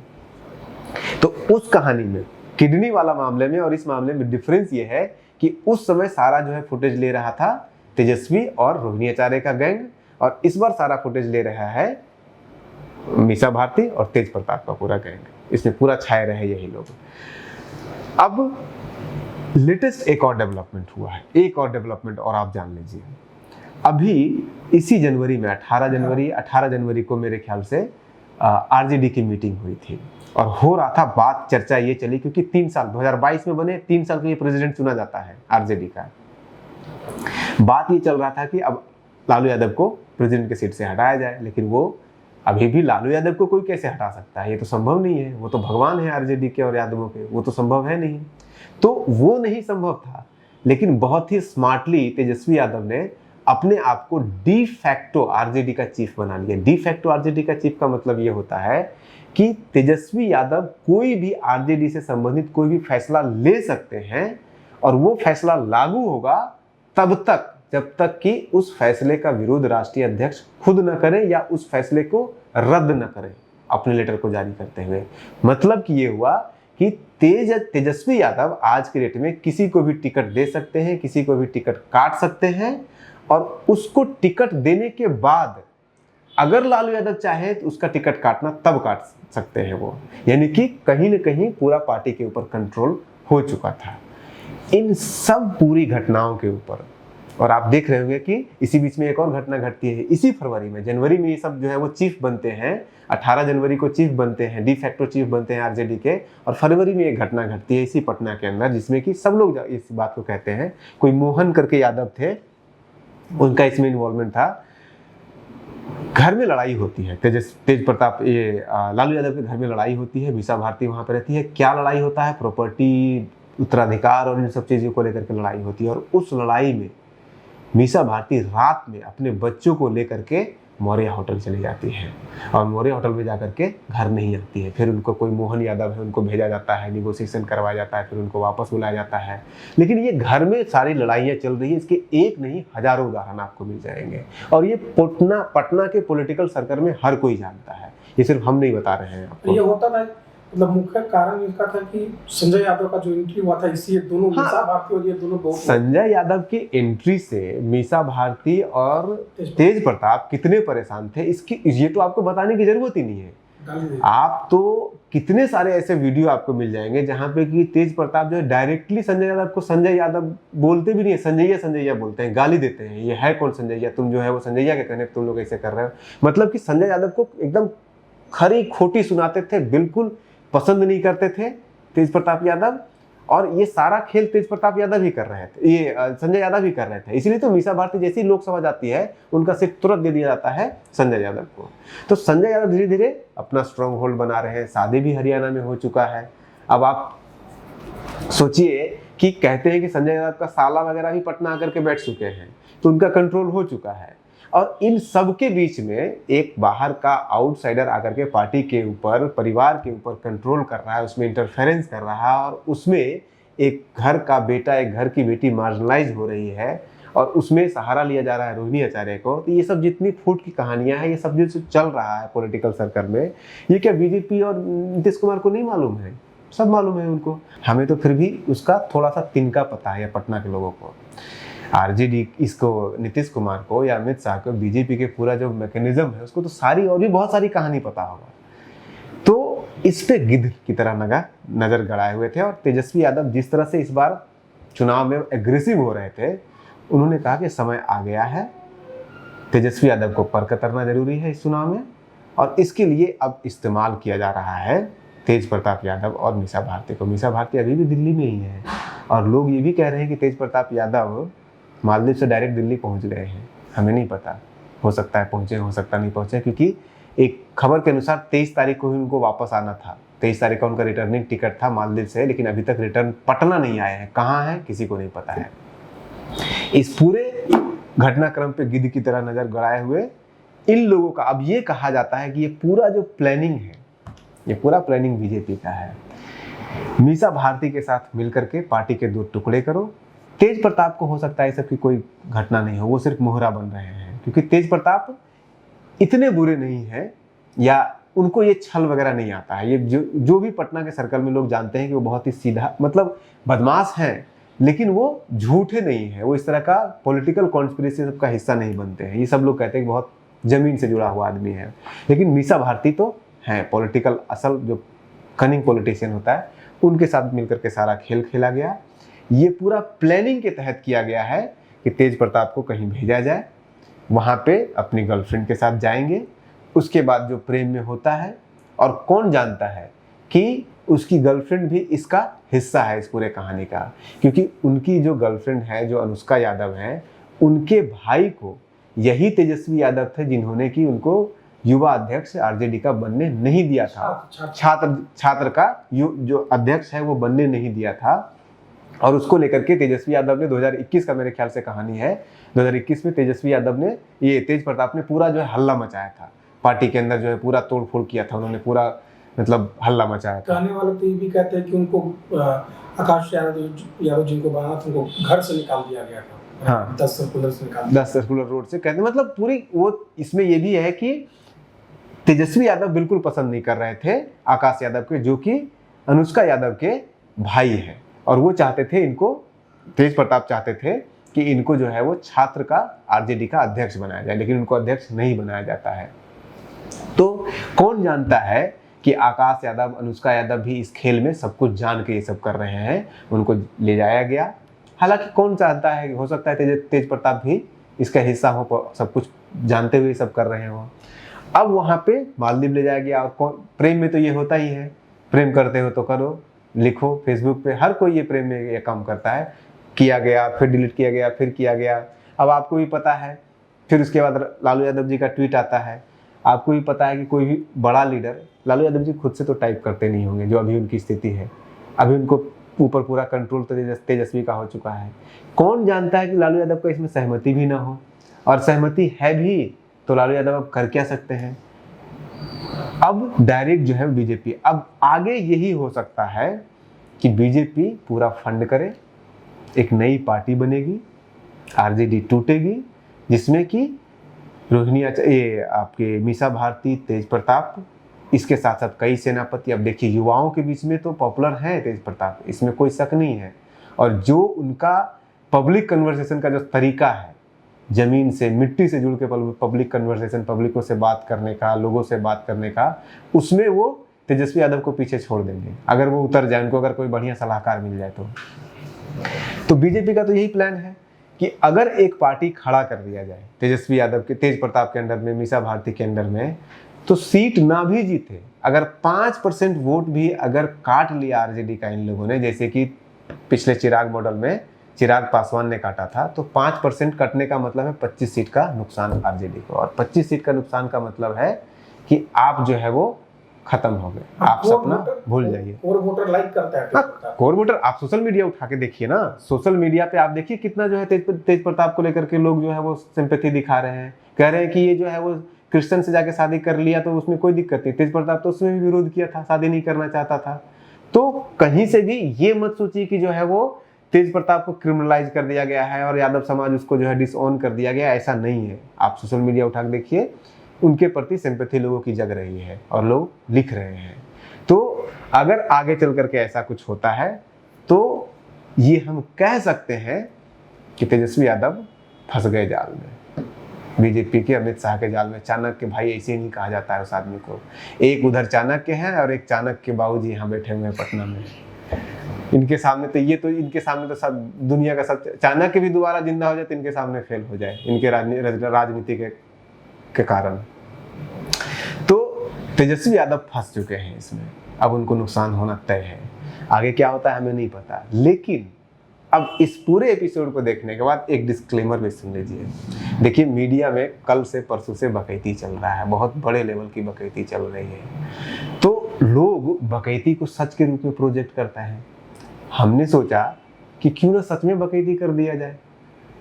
तो उस कहानी में, किडनी वाला मामले में और इस मामले में डिफरेंस ये है कि उस समय सारा जो है फुटेज ले रहा था तेजस्वी और रोहिणी आचार्य का गैंग, और इस बार सारा फुटेज ले रहा है मीसा भारती और तेज प्रताप का पूरा गैंग। इसमें पूरा छाए रहे यही लोग। अब लेटेस्ट एक और डेवलपमेंट हुआ है, एक और डेवलपमेंट और आप जान लीजिए। अभी इसी जनवरी में 18 जनवरी को मेरे ख्याल से आरजेडी की मीटिंग हुई थी और हो रहा था बात, चर्चा ये चली क्योंकि 3 साल 2022 में बने, 3 साल के लिए प्रेसिडेंट चुना जाता है आरजेडी का। बात ये चल रहा था कि अब लालू यादव को प्रेसिडेंट के सीट से हटाया जाए, लेकिन वो अभी भी लालू यादव को कोई कैसे हटा सकता है, ये तो संभव नहीं है। वो तो भगवान है आरजेडी के और यादवों के, वो तो संभव है नहीं। तो वो नहीं संभव था, लेकिन बहुत ही स्मार्टली तेजस्वी यादव ने अपने आप को डी फैक्टो आरजेडी का चीफ बना लिया। डी फैक्टो आरजेडी का चीफ का मतलब ये होता है कि तेजस्वी यादव कोई भी आरजेडी से संबंधित कोई भी फैसला ले सकते हैं और वो फैसला लागू होगा तब तक जब तक कि उस फैसले का विरोध राष्ट्रीय अध्यक्ष खुद न करें या उस फैसले को रद्द न करें अपने लेटर को जारी करते हुए। मतलब कि ये हुआ कि तेजस्वी यादव आज के डेट में किसी को भी टिकट दे सकते हैं, किसी को भी टिकट काट सकते हैं, और उसको टिकट देने के बाद अगर लालू यादव चाहे तो उसका टिकट काटना तब काट सकते हैं वो। यानी कि कहीं न कहीं पूरा पार्टी के ऊपर कंट्रोल हो चुका था इन सब पूरी घटनाओं के ऊपर। और आप देख रहे होंगे कि इसी बीच में एक और घटना घटती है इसी फरवरी में। जनवरी में ये सब जो है वो चीफ बनते हैं, 18 जनवरी को चीफ बनते हैं, डी फैक्टो चीफ बनते हैं आरजेडी के। और फरवरी में एक घटना घटती है इसी पटना के अंदर, जिसमें कि सब लोग इस बात को कहते हैं, कोई मोहन करके यादव थे, उनका इसमें इन्वॉल्वमेंट था। घर में लड़ाई होती है, तेज प्रताप ये लालू यादव के घर में लड़ाई होती है, मीसा भारती वहाँ पर रहती है। क्या लड़ाई होता है? प्रॉपर्टी, उत्तराधिकार और इन सब चीज़ों को लेकर के लड़ाई होती है। और उस लड़ाई में मीसा भारती रात में अपने बच्चों को लेकर के मौर्य होटल चली जाती है और मौर्य होटल में जाकर के घर नहीं आती है। फिर उनको कोई मोहन यादव है, उनको भेजा जाता है, निगोशिएशन करवाया जाता है, फिर उनको वापस बुलाया जाता है। लेकिन ये घर में सारी लड़ाइयाँ चल रही है, इसके एक नहीं हजारों उदाहरण आपको मिल जाएंगे। और ये पटना के पॉलिटिकल सर्कल में हर कोई जानता है, ये सिर्फ हम नहीं बता रहे हैं आपको। ये होता था, मतलब मुख्य कारण इसका था कि संजय यादव का जो एंट्री हुआ था, इसलिए दोनों मीसा भारती और ये दोनों बहुत संजय यादव की एंट्री से मीसा भारती और तेज प्रताप कितने परेशान थे, इसकी ये तो आपको बताने की जरूरत ही नहीं है। आप तो कितने सारे ऐसे वीडियो आपको मिल जाएंगे जहां पे कि तेज प्रताप जो है डायरेक्टली संजय यादव को संजय यादव बोलते भी नहीं है, संजैया बोलते हैं, गाली देते हैं। ये है कौन संजैया? तुम जो है वो संजैया के कहने तुम लोग ऐसे कर रहे हो। मतलब कि संजय यादव को एकदम खरी खोटी सुनाते थे, बिल्कुल पसंद नहीं करते थे तेज प्रताप यादव। और ये सारा खेल तेज प्रताप यादव ही कर रहे थे, ये संजय यादव ही कर रहे थे। इसलिए तो मीसा भारती जैसी लोकसभा जाती है उनका सीट तुरंत दे दिया जाता है संजय यादव को। तो संजय यादव धीरे धीरे अपना स्ट्रॉन्ग होल्ड बना रहे हैं। शादी भी हरियाणा में हो चुका है। अब आप सोचिए कि कहते हैं कि संजय यादव का साला वगैरह भी पटना आकर के बैठ चुके हैं, तो उनका कंट्रोल हो चुका है। और इन सब के बीच में एक बाहर का आउटसाइडर आकर के पार्टी के ऊपर, परिवार के ऊपर कंट्रोल कर रहा है, उसमें इंटरफेरेंस कर रहा है, और उसमें एक घर का बेटा, एक घर की बेटी मार्जिनलाइज हो रही है और उसमें सहारा लिया जा रहा है रोहिणी आचार्य को। तो ये सब जितनी फूट की कहानियां हैं, ये सब जो चल रहा है पॉलिटिकल सर्कल में, ये क्या बीजेपी और नीतीश कुमार को नहीं मालूम है? सब मालूम है उनको। हमें तो फिर भी उसका थोड़ा सा तिनका पता है पटना के लोगों को। आरजेडी इसको, नीतीश कुमार को या अमित शाह को, बीजेपी के पूरा जो मैकेनिज्म है उसको तो सारी और भी बहुत सारी कहानी पता होगा। तो इस पे गिद्ध की तरह नजर गड़ाए हुए थे। और तेजस्वी यादव जिस तरह से इस बार चुनाव में एग्रेसिव हो रहे थे, उन्होंने कहा कि समय आ गया है, तेजस्वी यादव को पर कतरना जरूरी है इस चुनाव में, और इसके लिए अब इस्तेमाल किया जा रहा है तेज प्रताप यादव और मीसा भारती को। मीसा भारती अभी भी दिल्ली में ही है और लोग ये भी कह रहे हैं कि तेज प्रताप यादव मालदीव से डायरेक्ट दिल्ली पहुंच गए हैं। हमें नहीं पता, हो सकता है पहुंचे, हो सकता नहीं पहुंचे, क्योंकि एक खबर के अनुसार 23 तारीख को ही उनको वापस आना था। 23 तारीख का उनका रिटर्निंग टिकट था मालदीव से, लेकिन अभी तक रिटर्न पटना नहीं आए हैं। कहाँ है किसी को नहीं पता है। इस पूरे घटनाक्रम पे गिद्ध की तरह नजर गड़ाए हुए इन लोगों का अब ये कहा जाता है कि ये पूरा जो प्लानिंग है, ये पूरा प्लानिंग बीजेपी का है। मीसा भारती के साथ मिलकर के पार्टी के 2 टुकड़े करो। तेज प्रताप को हो सकता है सब की कोई घटना नहीं हो, वो सिर्फ मोहरा बन रहे हैं, क्योंकि तेज प्रताप इतने बुरे नहीं हैं या उनको ये छल वगैरह नहीं आता है। ये जो भी पटना के सर्कल में लोग जानते हैं कि वो बहुत ही सीधा, मतलब बदमाश हैं, लेकिन वो झूठे नहीं है। वो इस तरह का पॉलिटिकल कॉन्स्पिरेसी सब का हिस्सा नहीं बनते हैं। ये सब लोग कहते हैं कि बहुत जमीन से जुड़ा हुआ आदमी है, लेकिन मीसा भारती तो है पॉलिटिकल, असल जो कनिंग पॉलिटिशियन होता है, उनके साथ मिलकर के सारा खेल खेला गया। ये पूरा प्लानिंग के तहत किया गया है कि तेज प्रताप को कहीं भेजा जाए, वहाँ पे अपनी गर्लफ्रेंड के साथ जाएंगे, उसके बाद जो प्रेम में होता है, और कौन जानता है कि उसकी गर्लफ्रेंड भी इसका हिस्सा है इस पूरे कहानी का, क्योंकि उनकी जो गर्लफ्रेंड है, जो अनुष्का यादव है, उनके भाई को यही तेजस्वी यादव थे जिन्होंने कि उनको युवा अध्यक्ष आरजेडी का बनने नहीं दिया था। छात्र का जो अध्यक्ष है वो बनने नहीं दिया था, और उसको लेकर के तेजस्वी यादव ने 2021 का मेरे ख्याल से कहानी है, 2021 में तेजस्वी यादव ने, ये तेज प्रताप ने पूरा जो है हल्ला मचाया था पार्टी के अंदर, जो है पूरा तोड़ फोड़ किया था उन्होंने, पूरा मतलब हल्ला मचाया था। कहने वाले तो ये भी कहते हैं कि उनको आकाश यादव जिनको बनाना था उनको घर से निकाल दिया गया था। हाँ, 10 सर्कुलर से निकाल, 10 सर्कुलर रोड से कहते, मतलब पूरी वो, इसमें ये भी है कि तेजस्वी यादव बिल्कुल पसंद नहीं कर रहे थे आकाश यादव के, जो कि अनुष्का यादव के भाई है, और वो चाहते थे इनको, तेज प्रताप चाहते थे कि इनको जो है वो छात्र का आरजेडी का अध्यक्ष बनाया जाए, लेकिन उनको अध्यक्ष नहीं बनाया जाता है। तो कौन जानता है कि आकाश यादव, अनुष्का यादव भी इस खेल में सब कुछ जान के ये सब कर रहे हैं, उनको ले जाया गया। हालांकि कौन चाहता है, हो सकता है तेज प्रताप भी इसका हिस्सा हो, सब कुछ जानते हुए सब कर रहे हो। अब वहाँ पे मालदीव ले जाया गया, और कौन, प्रेम में तो ये होता ही है, प्रेम करते हो तो करो, लिखो फेसबुक पे, हर कोई ये प्रेम में ये काम करता है। किया गया, फिर डिलीट किया गया, फिर किया गया। अब आपको भी पता है, फिर उसके बाद लालू यादव जी का ट्वीट आता है। आपको भी पता है कि कोई भी बड़ा लीडर, लालू यादव जी खुद से तो टाइप करते नहीं होंगे, जो अभी उनकी स्थिति है, अभी उनको ऊपर पूरा कंट्रोल तो तेजस्वी का हो चुका है। कौन जानता है कि लालू यादव को इसमें सहमति भी ना हो, और सहमति है भी तो लालू यादव अब कर क्या सकते हैं। अब डायरेक्ट जो है बीजेपी, अब आगे यही हो सकता है कि बीजेपी पूरा फंड करे, एक नई पार्टी बनेगी, आरजेडी टूटेगी, जिसमें कि रोहिणी, ये आपके मीसा भारती, तेज प्रताप, इसके साथ साथ कई सेनापति। अब देखिए युवाओं के बीच में तो पॉपुलर है तेज प्रताप, इसमें कोई शक नहीं है, और जो उनका पब्लिक कन्वर्सेशन का जो तरीका है, जमीन से, मिट्टी से जुड़ के पब्लिक कन्वर्सेशन, पब्लिकों से बात करने का, लोगों से बात करने का, उसमें वो तेजस्वी यादव को पीछे छोड़ देंगे अगर वो उतर जाए, उनको अगर कोई बढ़िया सलाहकार मिल जाए तो बीजेपी का तो यही प्लान है कि अगर एक पार्टी खड़ा कर दिया जाए तेजस्वी यादव के, तेज प्रताप के अंडर में, मीसा भारती के अंडर में, तो सीट ना भी जीते, अगर 5% वोट भी अगर काट लिया आरजेडी का इन लोगों ने, जैसे कि पिछले चिराग मॉडल में चिराग पासवान ने काटा था, तो 5% कटने का मतलब है 25 सीट का नुकसान आरजेडी को, और 25 सीट का नुकसान का मतलब है कि आप जो है वो खत्म हो गए, आप सपना भूल जाइए। कोर वोटर लाइक करता है, कोर वोटर, आप सोशल मीडिया उठा के देखिए ना, सोशल मीडिया पे आप देखिए कितना जो है तेज प्रताप को लेकर के लोग जो है वो सिंपैथी दिखा रहे हैं, कह रहे हैं कि ये जो है वो क्रिश्चियन से जाके शादी कर लिया तो उसमें कोई दिक्कत नहीं। तेज प्रताप तो उसमें भी विरोध किया था, शादी नहीं करना चाहता था। तो कहीं से भी ये मत सोचिए कि जो है वो तेज प्रताप को क्रिमिनलाइज कर दिया गया है और यादव समाज उसको जो है डिसऑन कर दिया गया, ऐसा नहीं है। आप सोशल मीडिया उठा के देखिए, उनके प्रति सिंपैथी लोगों की जग रही है और लोग लिख रहे हैं। तो अगर आगे चल करके ऐसा कुछ होता है तो ये हम कह सकते हैं कि तेजस्वी यादव फंस गए जाल में, बीजेपी के अमित शाह के जाल में। चाणक्य भाई ऐसे नहीं कहा जाता है उस आदमी को। एक उधर चाणक्य है और एक चाणक्य बाबूजी यहाँ बैठे हुए हैं पटना में। इनके सामने तो इनके सामने तो सब दुनिया का सब, चाणक्य भी दोबारा जिंदा हो जाए तो इनके सामने फेल हो जाए, इनके राजनीति के कारण। तो तेजस्वी यादव फंस चुके हैं इसमें। अब उनको नुकसान होना तय है। आगे क्या होता है हमें नहीं पता, लेकिन अब इस पूरे एपिसोड को देखने के बाद एक डिस्क्लेमर भी सुन लीजिए। देखिए, मीडिया में कल से परसों से बकैती चल रहा है, बहुत बड़े लेवल की बकैती चल रही है। तो लोग बकैती को सच के रूप में प्रोजेक्ट करता है। हमने सोचा कि क्यों ना सच में बकैती कर दिया जाए।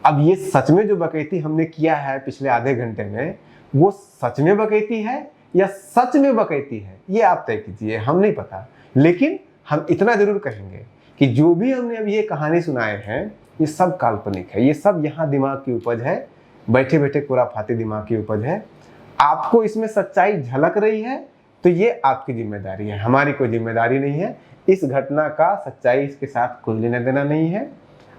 अब ये सच में जो बकैती हमने किया है पिछले आधे घंटे में, वो सच में बकैती है या सच में बकैती है, ये आप तय कीजिए, हम नहीं पता। लेकिन हम इतना जरूर कहेंगे कि जो भी हमने अब ये कहानी सुनाए हैं, ये सब काल्पनिक है, ये सब यहाँ दिमाग की उपज है, बैठे बैठे खुराफाती दिमाग की उपज है। आपको इसमें सच्चाई झलक रही है तो ये आपकी जिम्मेदारी है, हमारी कोई जिम्मेदारी नहीं है। इस घटना का सच्चाई इसके साथ कोई लेना देना नहीं है।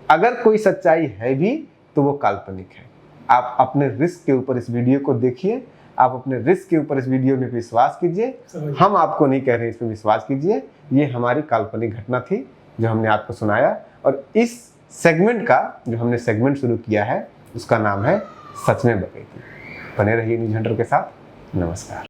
अगर कोई सच्चाई है भी तो वो काल्पनिक है। आप अपने रिस्क के ऊपर इस वीडियो को देखिए, आप अपने रिस्क के ऊपर इस वीडियो में विश्वास कीजिए। हम आपको नहीं कह रहे इस पर विश्वास कीजिए, ये हमारी काल्पनिक घटना थी जो हमने आपको सुनाया। और इस सेगमेंट का जो हमने सेगमेंट शुरू किया है उसका नाम है सच में बकैती। बने रहिए न्यूज़ हंटर के साथ। नमस्कार।